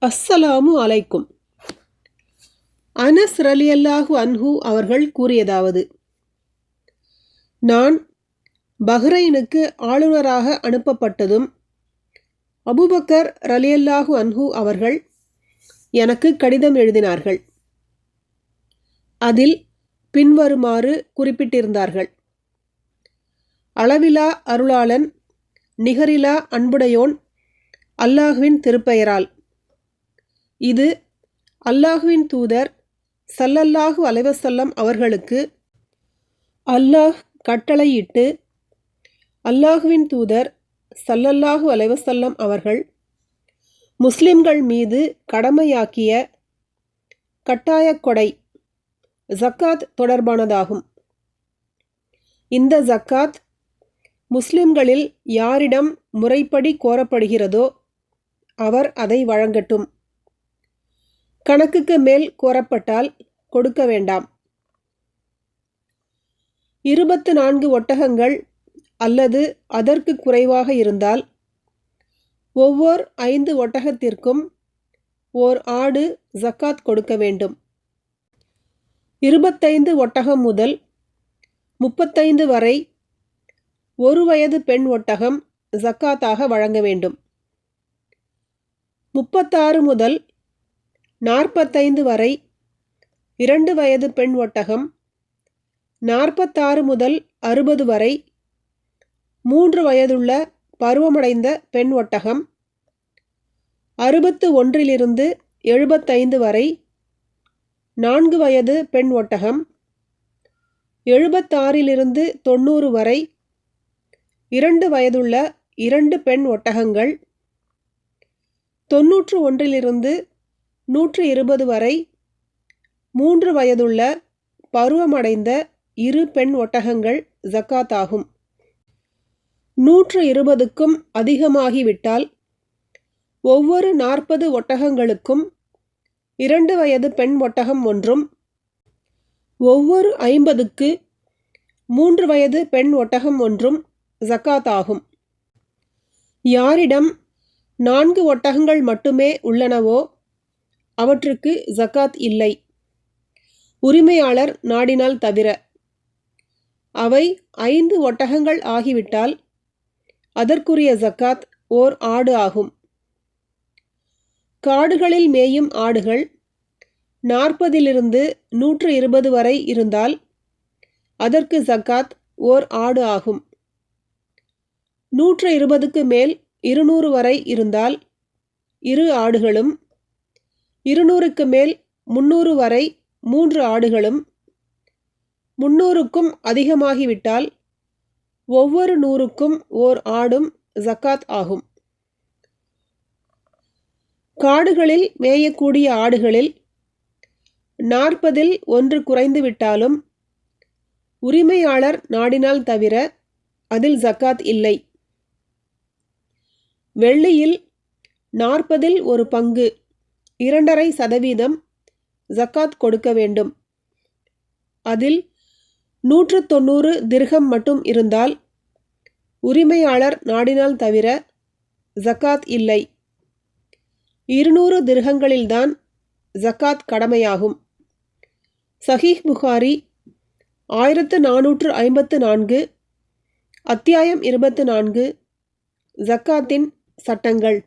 அஸ்ஸலாமு அலைக்கும். அனஸ் ரலியல்லாஹு அன்ஹு அவர்கள் கூறியதாவது, நான் பஹ்ரைனுக்கு ஆளுநராக அனுப்பப்பட்டதும் அபூபக்கர் ரலியல்லாஹு அன்ஹு அவர்கள் எனக்கு கடிதம் எழுதினார்கள். அதில் பின்வருமாறு குறிப்பிட்டிருந்தார்கள்: அளவிலா அருளாளன், நிகரிலா அன்புடையோன், அல்லாஹ்வின் திருப்பெயரால். இது அல்லாஹ்வின் தூதர் ஸல்லல்லாஹு அலைஹி வஸல்லம் அவர்களுக்கு அல்லாஹ் கட்டளையிட்டு அல்லாஹ்வின் தூதர் ஸல்லல்லாஹு அலைஹி வஸல்லம் அவர்கள் முஸ்லிம்கள் மீது கடமையாக்கிய கட்டாயக் கொடை ஜக்காத் தொடர்பானதாகும். இந்த ஜக்காத் முஸ்லிம்களில் யாரிடம் முறைப்படி கோரப்படுகிறதோ அவர் அதை வழங்கட்டும். கணக்குக்கு மேல் கோரப்பட்டால் கொடுக்க வேண்டாம். 24 ஒட்டகங்கள் அல்லது அதற்கு குறைவாக இருந்தால் ஒவ்வொரு 5 ஒட்டகத்திற்கும் ஓர் ஆடு ஜக்காத் கொடுக்க வேண்டும். 25 ஒட்டகம் முதல் 35 வரை 1 வயது பெண் ஒட்டகம் ஜக்காத்தாக வழங்க வேண்டும். 36 முதல் 45 வரை 2 வயது பெண் ஒட்டகம், 46 முதல் 60 வரை 3 வயதுள்ள பருவமடைந்த பெண் ஒட்டகம், 61 75 வரை 4 வயது பெண் ஒட்டகம், 76 90 வரை 2 வயதுள்ள 2 பெண் ஒட்டகங்கள், 91 120 வரை 3 வயதுள்ள பருவமடைந்த 2 பெண் ஒட்டகங்கள் ஜக்காத் ஆகும். 120க்கும் அதிகமாகிவிட்டால் ஒவ்வொரு 40 ஒட்டகங்களுக்கும் 2 வயது பெண் ஒட்டகம் ஒன்றும், ஒவ்வொரு 50க்கு 3 வயது பெண் ஒட்டகம் ஒன்றும் ஜக்காத் ஆகும். யாரிடம் 4 ஒட்டகங்கள் மட்டுமே உள்ளனவோ அவற்றுக்கு ஜக்காத் இல்லை, உரிமையாளர் நாடினால் தவிர. அவை 5 ஒட்டகங்கள் ஆகிவிட்டால் அதற்குரிய ஜக்காத் ஓர் ஆடு ஆகும். காடுகளில் மேயும் ஆடுகள் 40 120 வரை இருந்தால் அதற்கு ஜக்காத் ஓர் ஆடு ஆகும். 120க்கு மேல் 200 வரை இருந்தால் 2 ஆடுகளும், 200க்கு மேல் 300 வரை 3 ஆடுகளும், 300க்கும் அதிகமாகிவிட்டால் ஒவ்வொரு 100க்கும் ஓர் ஆடும் ஜக்காத் ஆகும். காடுகளில் மேயக்கூடிய ஆடுகளில் 40 ஒன்று குறைந்துவிட்டாலும் உரிமையாளர் நாடினால் தவிர அதில் ஜக்காத் இல்லை. வெள்ளியில் 40 ஒரு பங்கு 2.5% ஜக்காத் கொடுக்க வேண்டும். அதில் 190 திர்ஹம் மட்டும் இருந்தால் உரிமையாளர் நாடினால் தவிர ஜக்காத் இல்லை. 200 திர்ஹங்களில்தான் ஜக்காத் கடமையாகும். சஹீஹ் புகாரி 1454, அத்தியாயம் 24, ஜக்காத்தின் சட்டங்கள்.